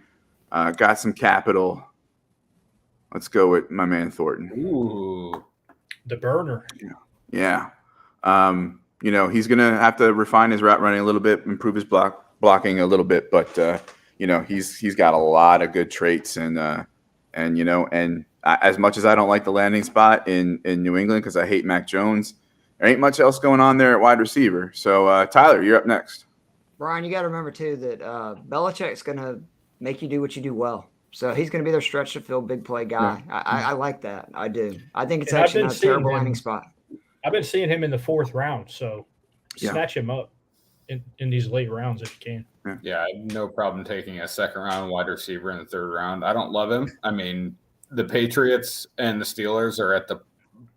Got some capital. Let's go with my man Thornton. Ooh, the burner. Yeah. He's going to have to refine his route running a little bit, improve his blocking a little bit, but he's got a lot of good traits, and as much as I don't like the landing spot in New England because I hate Mac Jones, there ain't much else going on there at wide receiver. So Tyler, you're up next. Brian, you got to remember too that Belichick's going to make you do what you do well. So he's going to be their stretch to field big play guy. Yeah. I like that. I do. I think it's And actually not a terrible landing spot. I've been seeing him in the 4th round, so snatch him up in these late rounds if you can. Yeah, I have no problem taking a 2nd round wide receiver in the 3rd round. I don't love him. I mean, the Patriots and the Steelers are at the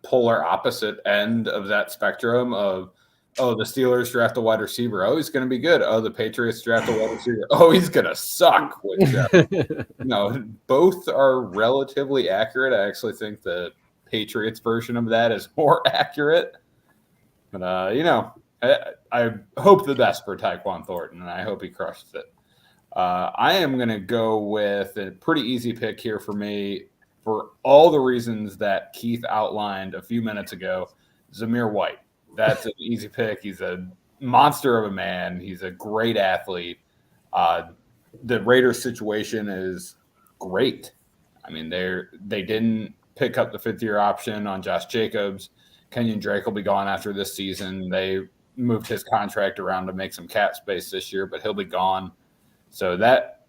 polar opposite end of that spectrum of, oh, the Steelers draft a wide receiver. Oh, he's going to be good. Oh, the Patriots draft a wide receiver. Oh, he's going to suck. Both are relatively accurate. I actually think the Patriots version of that is more accurate. But, I hope the best for Tyquan Thornton, and I hope he crushes it. I am going to go with a pretty easy pick here for me for all the reasons that Keith outlined a few minutes ago. Zamir White. That's an easy pick. He's a monster of a man. He's a great athlete. The Raiders situation is great. I mean, they didn't pick up the 5th-year option on Josh Jacobs. Kenyon Drake will be gone after this season. They moved his contract around to make some cap space this year, but he'll be gone. So that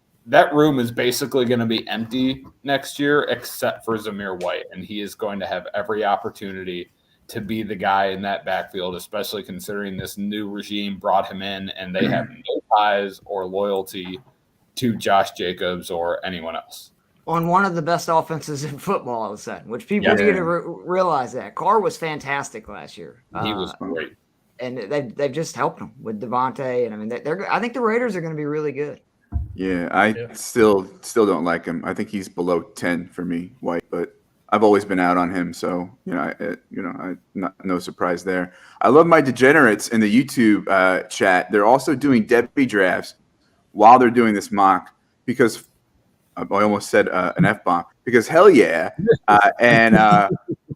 room is basically going to be empty next year except for Zamir White, and he is going to have every opportunity to be the guy in that backfield, especially considering this new regime brought him in and they have no ties or loyalty to Josh Jacobs or anyone else. On one of the best offenses in football, all of a sudden, which people need to realize that. Carr was fantastic last year. He was great. And they've just helped him with Devontae. And I mean, I think the Raiders are going to be really good. Yeah, I still don't like him. I think he's below 10 for me, White, but I've always been out on him, so no surprise there. I love my degenerates in the YouTube chat. They're also doing Debbie drafts while they're doing this mock because I almost said an F-bomb because hell yeah.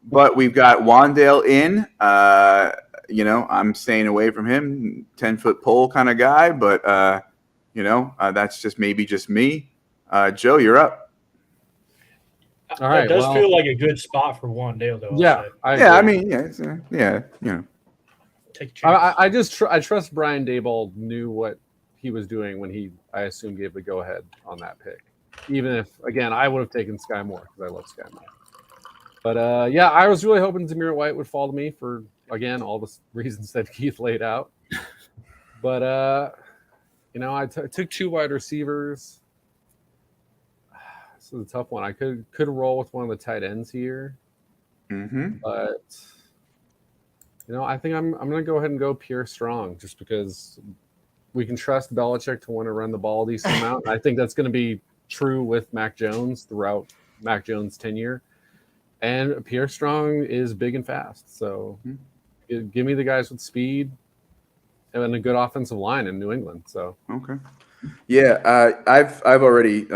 But we've got Wandale in. I'm staying away from him, 10-foot pole kind of guy, but that's just me. Joe, you're up. All right. It does feel like a good spot for Wandale, though. Yeah. Take a chance. I trust Brian Daboll knew what he was doing when I assume, gave the go-ahead on that pick. Even if, again, I would have taken Skye Moore because I love Skye Moore. But, I was really hoping Zamir White would fall to me for, again, all the reasons that Keith laid out. But, I took 2 wide receivers. This is a tough one. I could roll with one of the tight ends here. Mm-hmm. But, I think I'm going to go ahead and go Pierce strong just because we can trust Belichick to want to run the ball a decent amount. I think that's going to be true with Mac Jones throughout Mac Jones' tenure. And Pierce Strong is big and fast. So give me the guys with speed and a good offensive line in New England. So okay. Yeah, I've already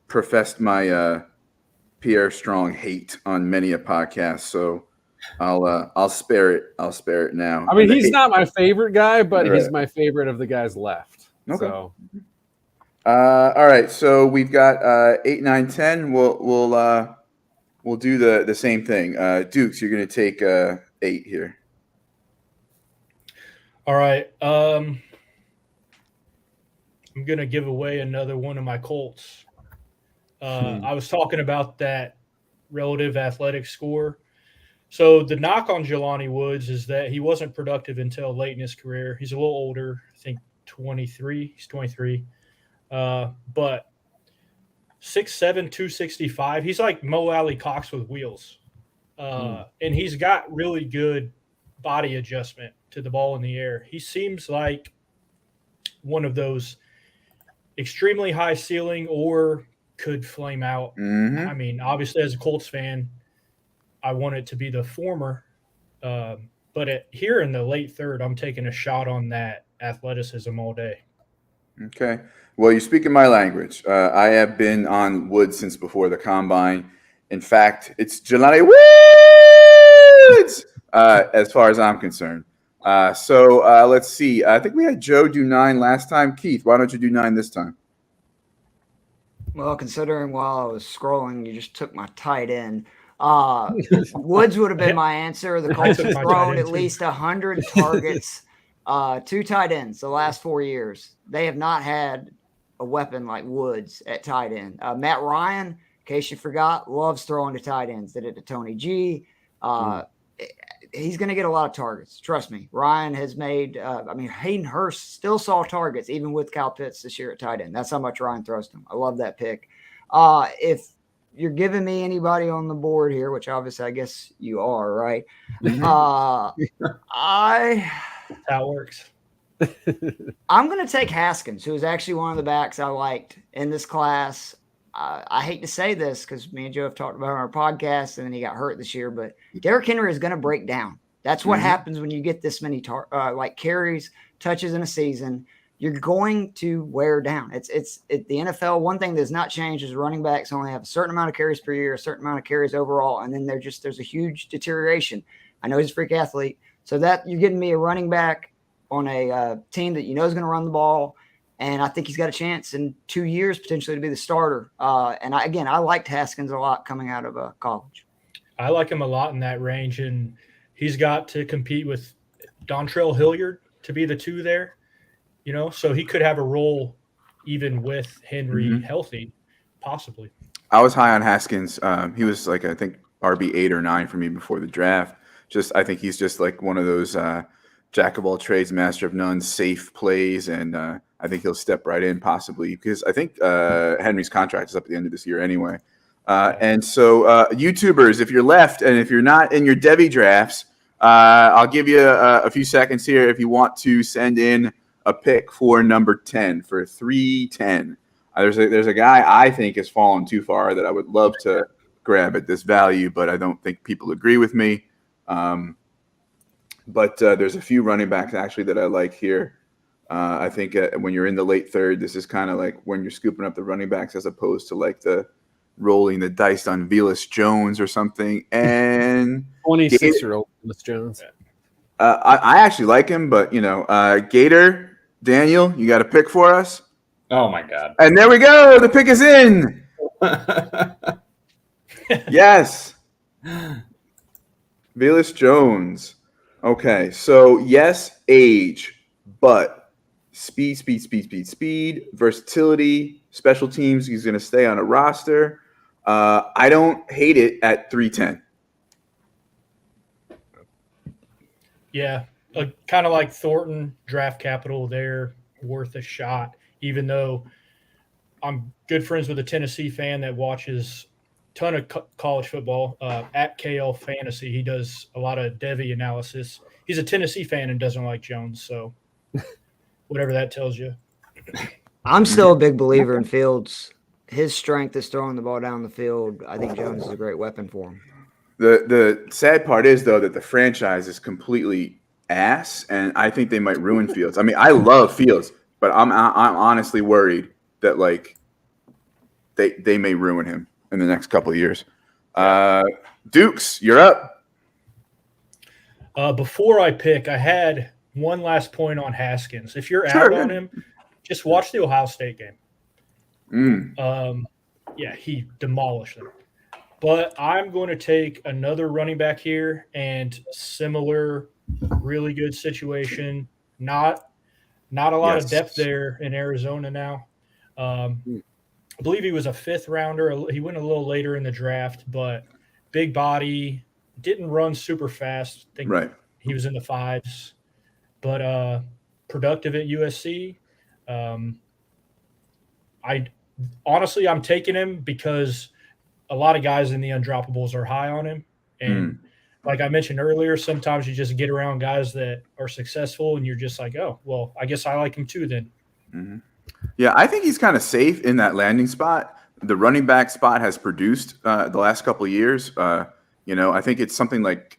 professed my Pierre Strong hate on many a podcast, so I'll spare it. I'll spare it now. I mean, he's not my favorite guy, but he's my favorite of the guys left. Okay. So. All right, so we've got 8, 9, 10. We'll do the same thing. Dukes, you're going to take 8 here. All right. I'm going to give away another one of my Colts. I was talking about that relative athletic score. So the knock on Jilani Woods is that he wasn't productive until late in his career. He's a little older, I think 23. He's 23. But 6'7", 265. He's like Mo Alley Cox with wheels. And he's got really good body adjustment to the ball in the air. He seems like one of those extremely high ceiling or could flame out. Mm-hmm. I mean, obviously as a Colts fan, I want it to be the former. But here in the late 3rd, I'm taking a shot on that athleticism all day. Okay. Well, you're speaking my language. I have been on Woods since before the combine. In fact, it's Jilani Woods as far as I'm concerned. So let's see. I think we had Joe do 9 last time. Keith, why don't you do 9 this time? Well, considering while I was scrolling, you just took my tight end. Woods would have been my answer. The Colts took have my tight thrown end at too. least 100 targets, 2 tight ends the last 4 years. They have not had a weapon like Woods at tight end. Matt Ryan, in case you forgot, loves throwing to tight ends. Did it to Tony G. He's going to get a lot of targets. Trust me. Ryan has made, Hayden Hurst still saw targets even with Kyle Pitts this year at tight end. That's how much Ryan throws to him. I love that pick. If you're giving me anybody on the board here, which obviously I guess you are, right? How it works. I'm going to take Haskins, who is actually one of the backs I liked in this class. I hate to say this because me and Joe have talked about it on our podcast, and then he got hurt this year. But Derrick Henry is going to break down. That's what happens when you get this many carries, touches in a season. You're going to wear down. It's the NFL. One thing that has not changed is running backs only have a certain amount of carries per year, a certain amount of carries overall, and then there's a huge deterioration. I know he's a freak athlete, so that you're getting me a running back on a team that you know is going to run the ball. And I think he's got a chance in 2 years potentially to be the starter. I liked Haskins a lot coming out of college. I like him a lot in that range, and he's got to compete with Dontrell Hilliard to be the 2 there. So he could have a role even with Henry healthy, possibly. I was high on Haskins. He was like, I think RB 8 or 9 for me before the draft. I think he's just like one of those jack of all trades, master of none, safe plays, and I think he'll step right in possibly because I think Henry's contract is up at the end of this year anyway. And so YouTubers, if you're left and if you're not in your Devi drafts, I'll give you a few seconds here if you want to send in a pick for number 10 for 310. There's a guy I think has fallen too far that I would love to grab at this value, but I don't think people agree with me. But there's a few running backs actually that I like here. I think when you're in the late third, this is kind of like when you're scooping up the running backs as opposed to like the rolling the dice on Velus Jones or something. And 26-year-old Velus Jones. I actually like him, but Gator Daniel, you got a pick for us? Oh my God! And there we go. The pick is in. Yes, Velus Jones. Okay, so yes, age, but speed, versatility, special teams. He's going to stay on a roster. I don't hate it at 310. Yeah, kind of like Thornton, draft capital there, worth a shot, even though I'm good friends with a Tennessee fan that watches a ton of college football at KL Fantasy. He does a lot of Devi analysis. He's a Tennessee fan and doesn't like Jones, so whatever that tells you. I'm still a big believer in Fields. His strength is throwing the ball down the field. I think Jones is a great weapon for him. The sad part is, though, that the franchise is completely ass, and I think they might ruin Fields. I mean, I love Fields, but I'm honestly worried that like they may ruin him in the next couple of years. Dukes, you're up. Before I pick, I had one last point on Haskins. If you're out on him, just watch the Ohio State game. Yeah, he demolished them. But I'm going to take another running back here and similar, really good situation. Not a lot of depth there in Arizona now. I believe he was a 5th rounder. He went a little later in the draft, but big body, didn't run super fast. I think he was in the 5s, but productive at USC. I'm taking him because a lot of guys in the undroppables are high on him. And like I mentioned earlier, sometimes you just get around guys that are successful and you're just like, oh, well, I guess I like him too then. Mm-hmm. Yeah, I think he's kind of safe in that landing spot. The running back spot has produced the last couple of years. I think it's something like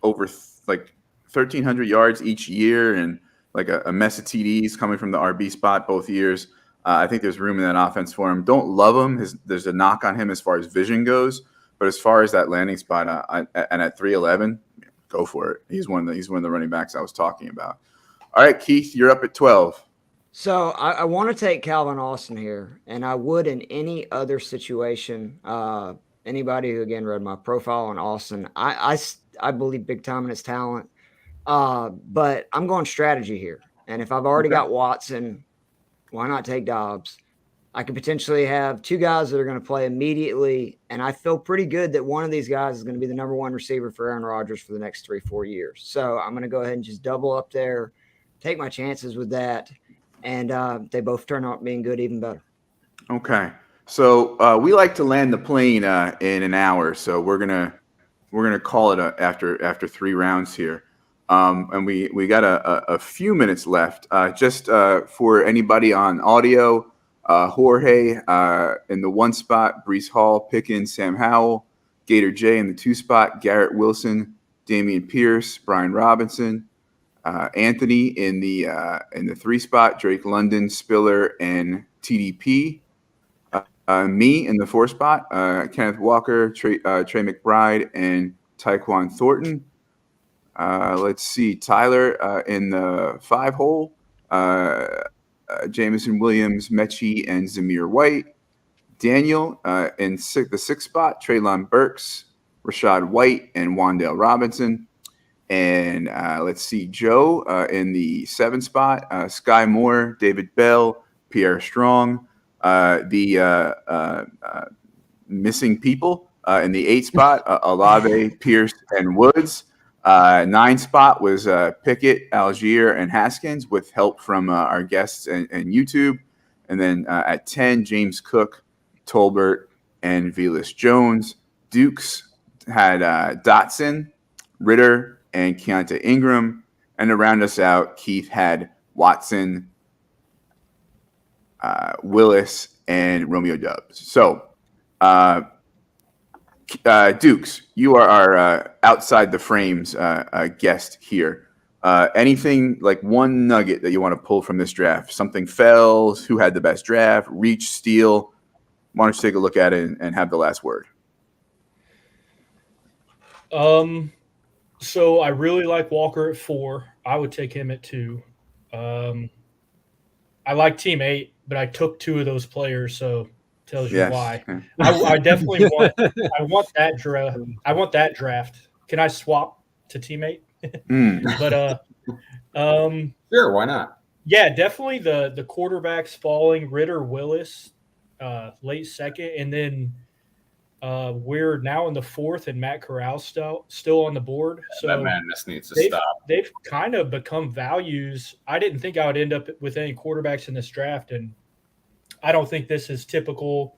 over 1,300 yards each year and like a mess of TDs coming from the RB spot both years. I think there's room in that offense for him. Don't love him. There's a knock on him as far as vision goes, but as far as that landing spot, and at 311, go for it. He's one of the running backs I was talking about. All right, Keith, you're up at 12. So I want to take Calvin Austin here, and I would in any other situation. Anybody who again read my profile on Austin, I believe big time in his talent. But I'm going strategy here, and if I've already got Watson, why not take Dobbs? I could potentially have two guys that are going to play immediately, and I feel pretty good that one of these guys is going to be the number one receiver for Aaron Rodgers for the next 3-4 years. So I'm going to go ahead and just double up there, take my chances with that, and they both turn out being good, even better. Okay, so we like to land the plane in an hour, so we're gonna call it after 3 rounds here, and we got a few minutes left. Just for anybody on audio. Jorge in the 1 spot, Breece Hall, Pickens, Sam Howell, Gator J in the 2 spot, Garrett Wilson, Damian Pierce, Brian Robinson, Anthony in the 3 spot, Drake London, Spiller, and TDP. Me in the 4 spot, Kenneth Walker, Trey McBride, and Tyquan Thornton. Let's see, Tyler in the 5 hole. Jamison Williams, Mechie, and Zamir White. Daniel in the 6th spot, Treylon Burks, Rashad White, and Wan'Dale Robinson. And let's see, Joe in the 7th spot, Skye Moore, David Bell, Pierre Strong. The missing people in the 8th spot, Olave, Pierce, and Woods. 9 spot was Pickett, Algier, and Haskins with help from our guests and YouTube. And then at 10, James Cook, Tolbert, and Velas Jones. Dukes had Dotson, Ritter, and Keontae Ingram. And to round us out, Keith had Watson, Willis, and Romeo Doubs. So, Dukes, you are our outside the frames guest here. Anything like one nugget that you want to pull from this draft? Something fell? Who had the best draft? Reach, steal? Why don't you take a look at it and have the last word? So I really like Walker at 4. I would take him at 2. I like Team 8, but I took 2 of those players, so tells you why. I definitely want. I want that draft. I want that draft. Can I swap to teammate? But sure, why not? Yeah, definitely the quarterbacks falling. Ritter, Willis, late 2nd, and then we're now in the 4th, and Matt Corral still on the board. So that madness needs to stop. They've kind of become values. I didn't think I would end up with any quarterbacks in this draft, and I don't think this is typical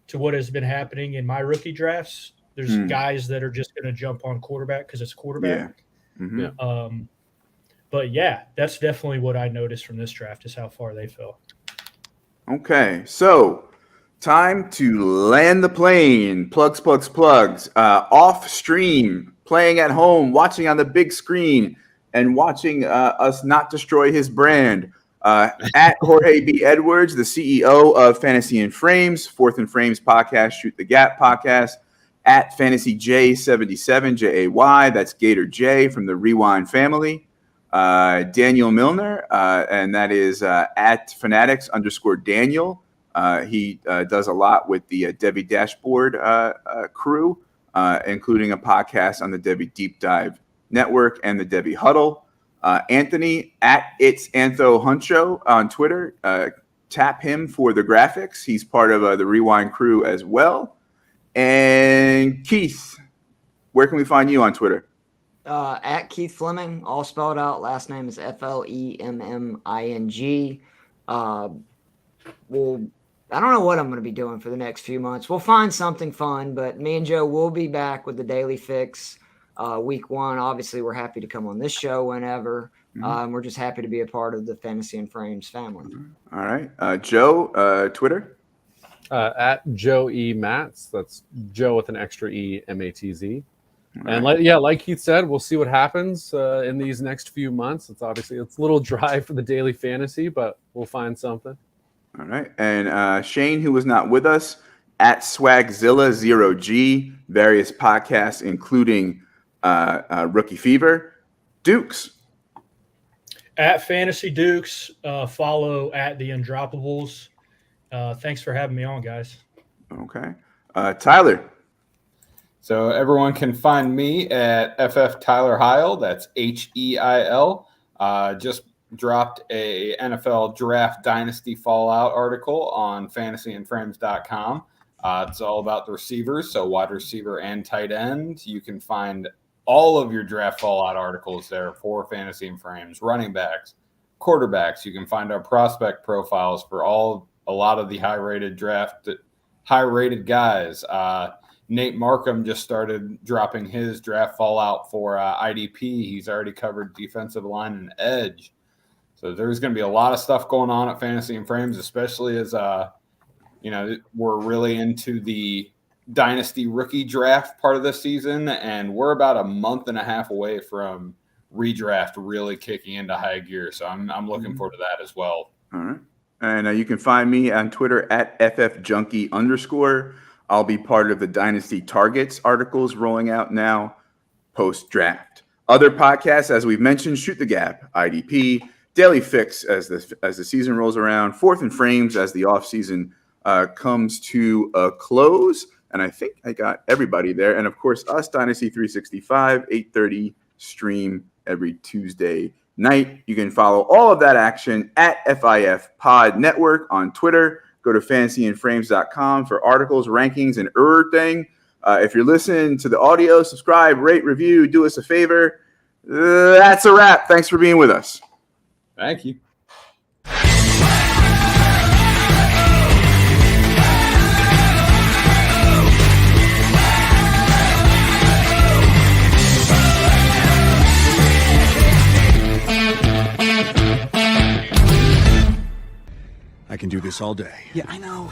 to what has been happening in my rookie drafts. There's guys that are just going to jump on quarterback because it's quarterback. Yeah. Mm-hmm. But yeah, that's definitely what I noticed from this draft is how far they fell. Okay, so time to land the plane. Plugs. Off stream, playing at home, watching on the big screen, and watching us not destroy his brand. At Jorge B. Edwards, the CEO of Fantasy and Frames, 4th and Frames podcast, Shoot the Gap podcast. At Fantasy J77, JAY, that's Gator J from the Rewind family. Daniel Milner, and that is at Fanatics_Daniel. He does a lot with the Debbie Dashboard crew, including a podcast on the Debbie Deep Dive Network and the Debbie Huddle. Anthony at It's Antho Huncho on Twitter. Tap him for the graphics. He's part of the Rewind crew as well. And Keith, where can we find you on Twitter? At Keith Fleming, all spelled out. Last name is FLEMMING. I don't know what I'm going to be doing for the next few months. We'll find something fun, but me and Joe will be back with the Daily Fix week 1. Obviously, we're happy to come on this show whenever. We're just happy to be a part of the Fantasy and Frames family. All right. Joe, Twitter? At Joe E. Matz. That's Joe with an extra E, M-A-T-Z. And like Keith said, we'll see what happens in these next few months. It's a little dry for the daily fantasy, but we'll find something. All right. And Shane, who was not with us, at Swagzilla 0G, various podcasts, including Rookie Fever. Dukes. At Fantasy Dukes, follow at the Undroppables. Thanks for having me on, guys. Okay. Tyler. So everyone can find me at FF Tyler Heil. That's HEIL. Just dropped a NFL Draft Dynasty Fallout article on fantasyandframes.com. It's all about the receivers, so wide receiver and tight end. You can find all of your draft fallout articles there for Fantasy and Frames, running backs, quarterbacks. You can find our prospect profiles for a lot of the high-rated guys. Nate Markham just started dropping his draft fallout for IDP. He's already covered defensive line and edge. So there's going to be a lot of stuff going on at Fantasy and Frames, especially as we're really into the Dynasty rookie draft part of this season, and we're about a month and a half away from redraft really kicking into high gear. So I'm looking forward to that as well. All right. And you can find me on Twitter at @FFJunkie_. I'll be part of the Dynasty Targets articles rolling out now post-draft. Other podcasts, as we've mentioned, Shoot the Gap, IDP, Daily Fix as the season rolls around, Fourth and Frames as the offseason comes to a close. And I think I got everybody there. And, of course, us, Dynasty 365, 8:30 stream every Tuesday night. You can follow all of that action at FIF Pod Network on Twitter. Go to fantasyandframes.com for articles, rankings, and everything. If you're listening to the audio, subscribe, rate, review, do us a favor. That's a wrap. Thanks for being with us. Thank you. I can do this all day. Yeah, I know.